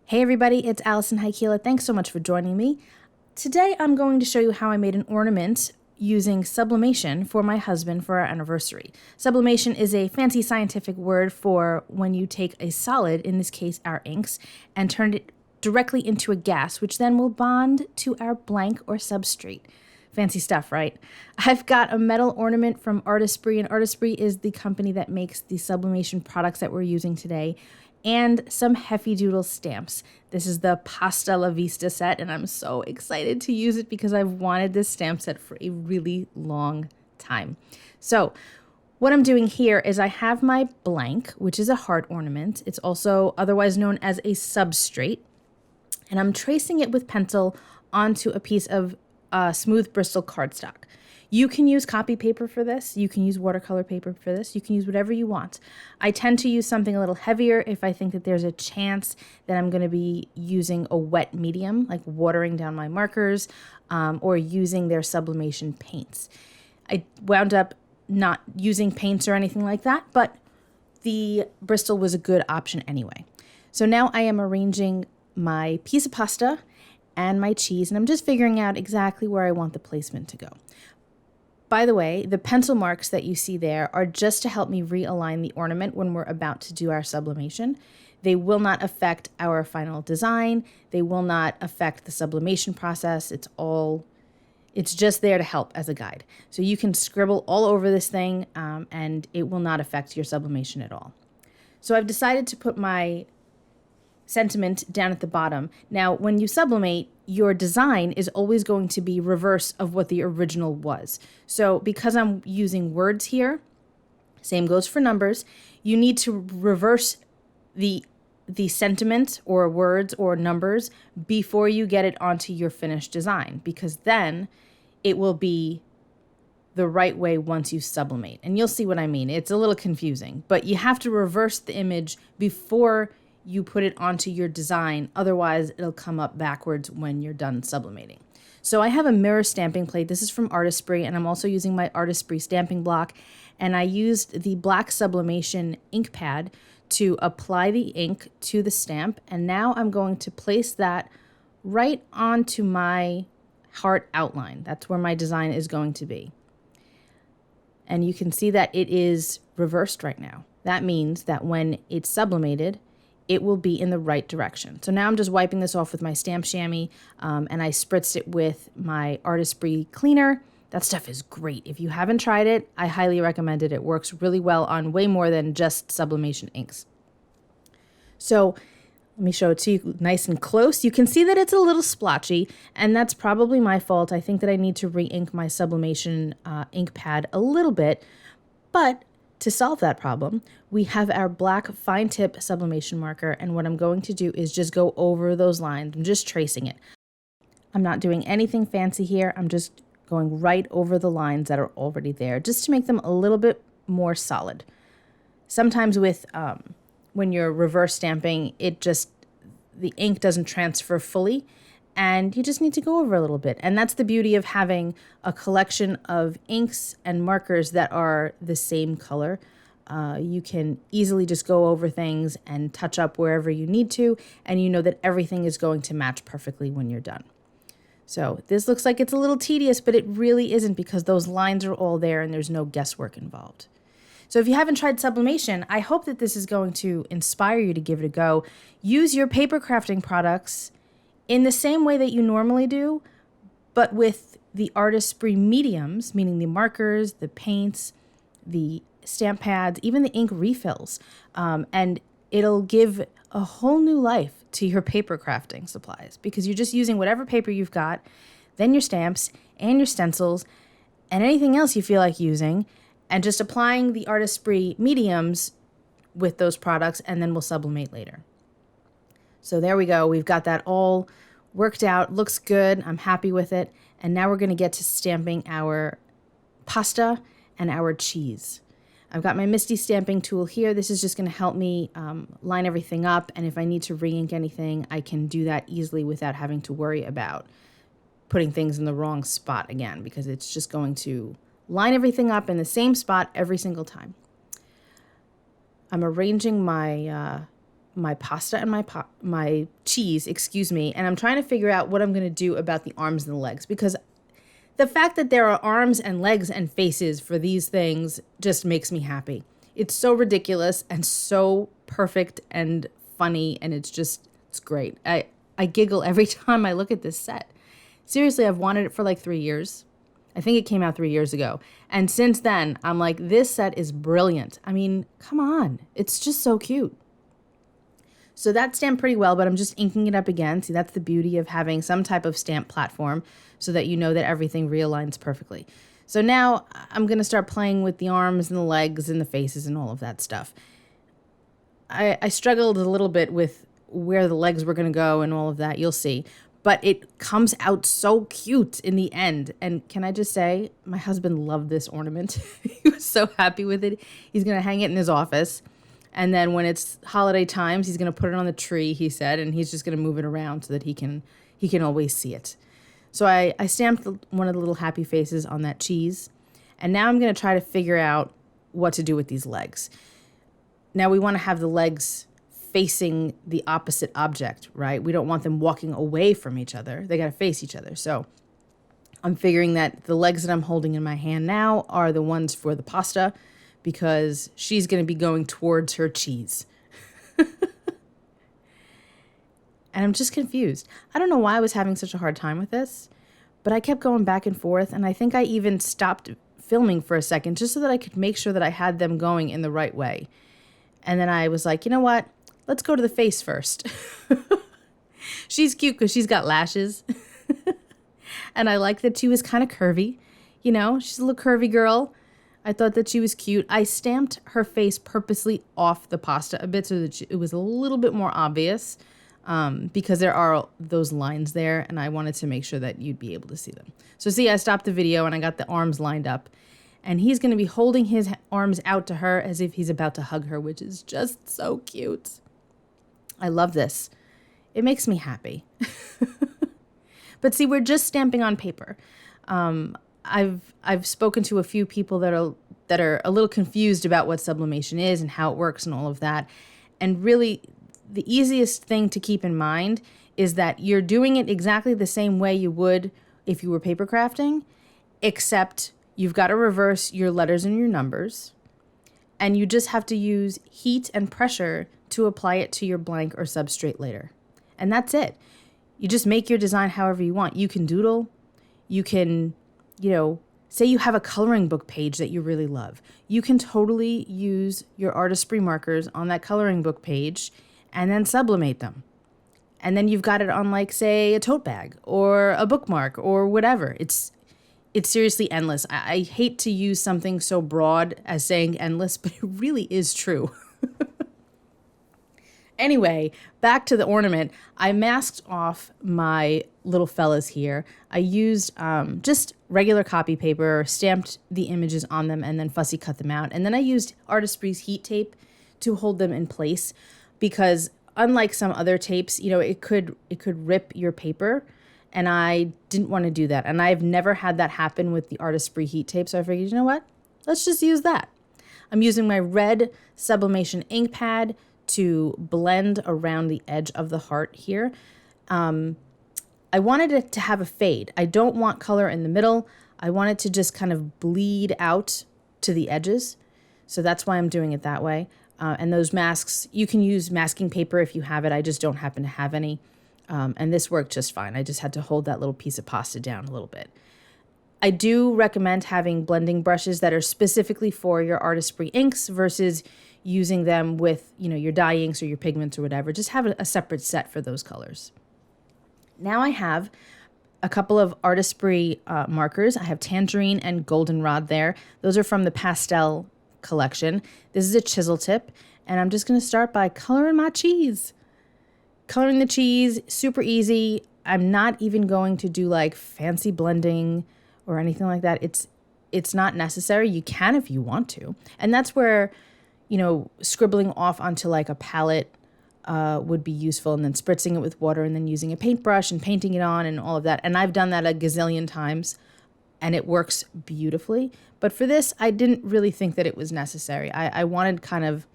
Hey everybody, it's Alison Heikkila. Thanks so much for joining me. Today I'm going to show you how I made an ornament using sublimation for my husband for our anniversary. Sublimation is a fancy scientific word for when you take a solid, in this case our inks, and turn it directly into a gas, which then will bond to our blank or substrate. Fancy stuff, right? I've got a metal ornament from Artesprix, and Artesprix is the company that makes the sublimation products that we're using today, and some Heffy Doodle stamps. This is the Pastel Vista set, and I'm so excited to use it because I've wanted this stamp set for a really long time. So what I'm doing here is I have my blank, which is a heart ornament. It's also otherwise known as a substrate, and I'm tracing it with pencil onto a piece of smooth Bristol cardstock. You can use copy paper for this. You can use watercolor paper for this. You can use whatever you want. I tend to use something a little heavier if I think that there's a chance that I'm going to be using a wet medium, like watering down my markers, or using their sublimation paints. I wound up not using paints or anything like that, but the Bristol was a good option anyway. So now I am arranging my piece of pasta and my cheese, and I'm just figuring out exactly where I want the placement to go. By the way, the pencil marks that you see there are just to help me realign the ornament when we're about to do our sublimation. They will not affect our final design. They will not affect the sublimation process. It's just there to help as a guide. So you can scribble all over this thing and it will not affect your sublimation at all. So I've decided to put my sentiment down at the bottom. Now, when you sublimate, your design is always going to be reverse of what the original was. So because I'm using words here, same goes for numbers, you need to reverse the sentiment or words or numbers before you get it onto your finished design, because then it will be the right way once you sublimate. And you'll see what I mean. It's a little confusing, but you have to reverse the image before you put it onto your design, otherwise it'll come up backwards when you're done sublimating. So I have a mirror stamping plate. This is from Artesprix, and I'm also using my Artesprix stamping block, and I used the black sublimation ink pad to apply the ink to the stamp, and now I'm going to place that right onto my heart outline. That's where my design is going to be. And you can see that it is reversed right now. That means that when it's sublimated, it will be in the right direction. So now I'm just wiping this off with my stamp chamois, and I spritzed it with my Artesprix cleaner. That stuff is great. If you haven't tried it, I highly recommend it. It works really well on way more than just sublimation inks. So let me show it to you nice and close. You can see that it's a little splotchy, and that's probably my fault. I think that I need to re-ink my sublimation ink pad a little bit, but to solve that problem, we have our black fine tip sublimation marker, and what I'm going to do is just go over those lines. I'm just tracing it. I'm not doing anything fancy here. I'm just going right over the lines that are already there, just to make them a little bit more solid. Sometimes with when you're reverse stamping, the ink doesn't transfer fully, and you just need to go over a little bit. And that's the beauty of having a collection of inks and markers that are the same color. You can easily just go over things and touch up wherever you need to, and you know that everything is going to match perfectly when you're done. So this looks like it's a little tedious, but it really isn't, because those lines are all there and there's no guesswork involved. So if you haven't tried sublimation, I hope that this is going to inspire you to give it a go. Use your paper crafting products in the same way that you normally do, but with the Artesprix mediums, meaning the markers, the paints, the stamp pads, even the ink refills, and it'll give a whole new life to your paper crafting supplies, because you're just using whatever paper you've got, then your stamps and your stencils and anything else you feel like using, and just applying the Artesprix mediums with those products, and then we'll sublimate later. So there we go. We've got that all worked out. Looks good. I'm happy with it. And now we're going to get to stamping our pasta and our cheese. I've got my Misty stamping tool here. This is just going to help me line everything up. And if I need to re-ink anything, I can do that easily without having to worry about putting things in the wrong spot again, because it's just going to line everything up in the same spot every single time. I'm arranging my my pasta and my cheese, excuse me, and I'm trying to figure out what I'm going to do about the arms and the legs, because the fact that there are arms and legs and faces for these things just makes me happy. It's so ridiculous and so perfect and funny, and it's great. I giggle every time I look at this set. Seriously, I've wanted it for like 3 years. I think it came out 3 years ago. And since then, I'm like, this set is brilliant. I mean, come on. It's just so cute. So that stamped pretty well, but I'm just inking it up again. See, that's the beauty of having some type of stamp platform so that you know that everything realigns perfectly. So now I'm going to start playing with the arms and the legs and the faces and all of that stuff. I struggled a little bit with where the legs were going to go and all of that. You'll see. But it comes out so cute in the end. And can I just say, my husband loved this ornament. He was so happy with it. He's going to hang it in his office. And then when it's holiday times, he's going to put it on the tree, he said, and he's just going to move it around so that he can always see it. So I stamped one of the little happy faces on that cheese. And now I'm going to try to figure out what to do with these legs. Now we want to have the legs facing the opposite object, right? We don't want them walking away from each other. They got to face each other. So I'm figuring that the legs that I'm holding in my hand now are the ones for the pasta, because she's going to be going towards her cheese. And I'm just confused. I don't know why I was having such a hard time with this, but I kept going back and forth, and I think I even stopped filming for a second just so that I could make sure that I had them going in the right way. And then I was like, you know what? Let's go to the face first. She's cute because she's got lashes. And I like that she was kind of curvy. You know, she's a little curvy girl. I thought that she was cute. I stamped her face purposely off the pasta a bit so that it was a little bit more obvious, because there are those lines there, and I wanted to make sure that you'd be able to see them. So see, I stopped the video and I got the arms lined up, and he's going to be holding his arms out to her as if he's about to hug her, which is just so cute. I love this. It makes me happy. But see, we're just stamping on paper. I've spoken to a few people that are a little confused about what sublimation is and how it works and all of that. And really, the easiest thing to keep in mind is that you're doing it exactly the same way you would if you were paper crafting, except you've got to reverse your letters and your numbers, and you just have to use heat and pressure to apply it to your blank or substrate later. And that's it. You just make your design however you want. You can doodle. You can, say you have a coloring book page that you really love. You can totally use your Artesprix markers on that coloring book page and then sublimate them. And then you've got it on, like, say, a tote bag or a bookmark or whatever. It's seriously endless. I hate to use something so broad as saying endless, but it really is true. Anyway, back to the ornament. I masked off my little fellas here. I used just regular copy paper, stamped the images on them, and then fussy cut them out. And then I used Artesprix heat tape to hold them in place, because unlike some other tapes, it could rip your paper, and I didn't want to do that. And I've never had that happen with the Artesprix heat tape, so I figured, you know what? Let's just use that. I'm using my red Sublimation ink pad to blend around the edge of the heart here. I wanted it to have a fade. I don't want color in the middle. I want it to just kind of bleed out to the edges. So that's why I'm doing it that way. And those masks, you can use masking paper if you have it. I just don't happen to have any. And this worked just fine. I just had to hold that little piece of pasta down a little bit. I do recommend having blending brushes that are specifically for your Artesprix inks versus using them with, your dye inks or your pigments or whatever. Just have a separate set for those colors. Now I have a couple of Artesprix markers. I have Tangerine and Goldenrod there. Those are from the Pastel collection. This is a chisel tip, and I'm just going to start by coloring my cheese. Coloring the cheese, super easy. I'm not even going to do like fancy blending or anything like that. It's not necessary. You can if you want to. And that's where, scribbling off onto like a palette would be useful, and then spritzing it with water and then using a paintbrush and painting it on and all of that. And I've done that a gazillion times, and it works beautifully. But for this, I didn't really think that it was necessary. I wanted kind of,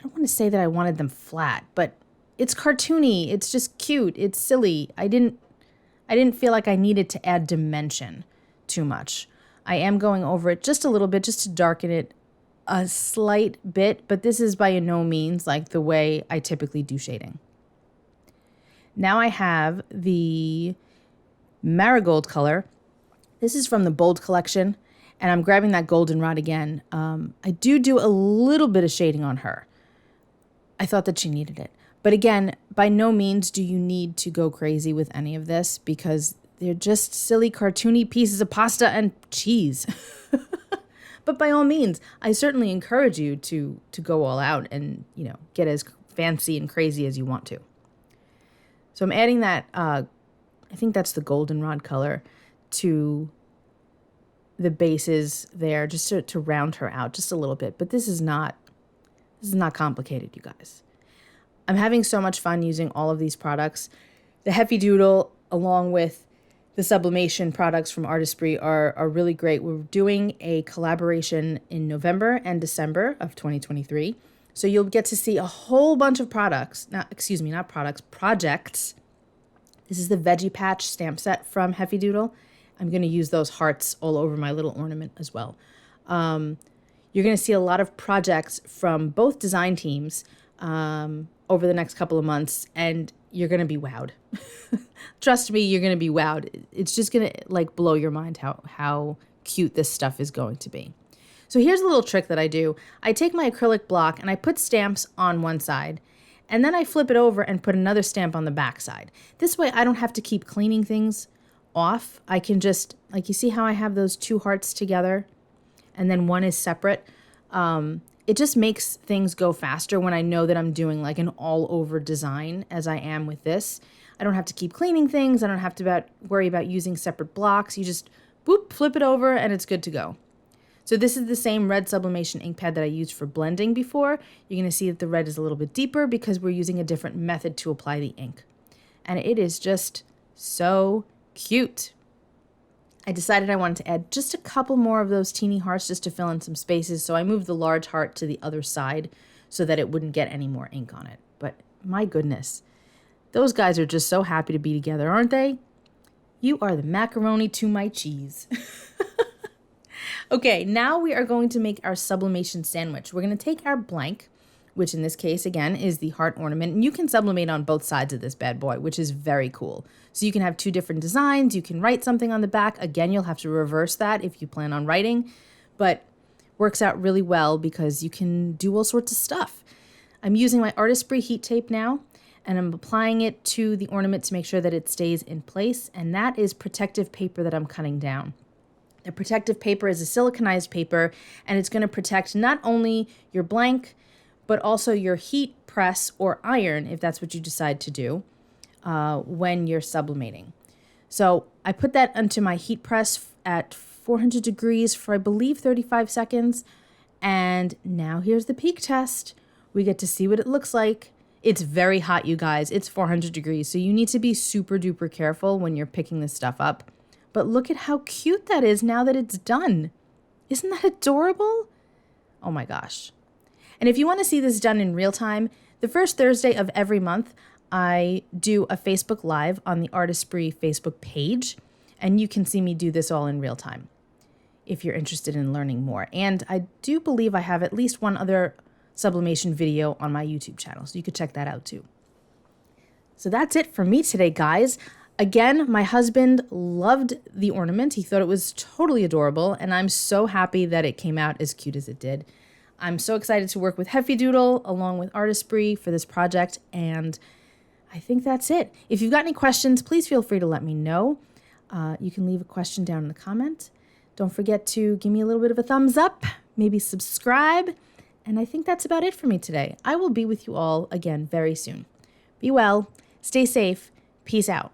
don't want to say that I wanted them flat, but it's cartoony. It's just cute. It's silly. I didn't feel like I needed to add dimension too much. I am going over it just a little bit just to darken it a slight bit, but this is by no means like the way I typically do shading. Now I have the Marigold color. This is from the Bold collection, and I'm grabbing that Goldenrod again. I do a little bit of shading on her. I thought that she needed it. But again, by no means do you need to go crazy with any of this because they're just silly, cartoony pieces of pasta and cheese. But by all means, I certainly encourage you to go all out and, get as fancy and crazy as you want to. So I'm adding that, I think that's the Goldenrod color, to the bases there just to round her out just a little bit. But this is not complicated, you guys. I'm having so much fun using all of these products. The Heffy Doodle, along with the sublimation products from Artesprix, are really great. We're doing a collaboration in November and December of 2023. So you'll get to see a whole bunch of projects. This is the Veggie patch stamp set from Heffy Doodle. I'm going to use those hearts all over my little ornament as well. You're going to see a lot of projects from both design teams over the next couple of months, and you're going to be wowed. Trust me, you're going to be wowed. It's just going to blow your mind how cute this stuff is going to be. So here's a little trick that I do. I take my acrylic block and I put stamps on one side, and then I flip it over and put another stamp on the back side. This way I don't have to keep cleaning things off. I can just, you see how I have those two hearts together and then one is separate? It just makes things go faster when I know that I'm doing an all-over design as I am with this. I don't have to keep cleaning things. I don't have to worry about using separate blocks. You just, boop, flip it over, and it's good to go. So this is the same red sublimation ink pad that I used for blending before. You're going to see that the red is a little bit deeper because we're using a different method to apply the ink. And it is just so cute. I decided I wanted to add just a couple more of those teeny hearts just to fill in some spaces, so I moved the large heart to the other side so that it wouldn't get any more ink on it. But my goodness, those guys are just so happy to be together, aren't they? You are the macaroni to my cheese. Okay, now we are going to make our sublimation sandwich. We're going to take our blank, which in this case, again, is the heart ornament. And you can sublimate on both sides of this bad boy, which is very cool. So you can have two different designs. You can write something on the back. Again, you'll have to reverse that if you plan on writing, but works out really well because you can do all sorts of stuff. I'm using my Artesprix heat tape now, and I'm applying it to the ornament to make sure that it stays in place. And that is protective paper that I'm cutting down. The protective paper is a siliconized paper, and it's going to protect not only your blank, but also your heat press or iron, if that's what you decide to do, when you're sublimating. So I put that onto my heat press at 400 degrees for, I believe, 35 seconds. And now here's the peak test. We get to see what it looks like. It's very hot, you guys. It's 400 degrees, so you need to be super duper careful when you're picking this stuff up. But look at how cute that is now that it's done. Isn't that adorable? Oh my gosh. And if you want to see this done in real time, the first Thursday of every month, I do a Facebook Live on the Artesprix Facebook page, and you can see me do this all in real time if you're interested in learning more. And I do believe I have at least one other sublimation video on my YouTube channel, so you could check that out too. So that's it for me today, guys. Again, my husband loved the ornament. He thought it was totally adorable, and I'm so happy that it came out as cute as it did. I'm so excited to work with Heffy Doodle along with Artesprix for this project, and I think that's it. If you've got any questions, please feel free to let me know. You can leave a question down in the comment. Don't forget to give me a little bit of a thumbs up, maybe subscribe, and I think that's about it for me today. I will be with you all again very soon. Be well, stay safe, peace out.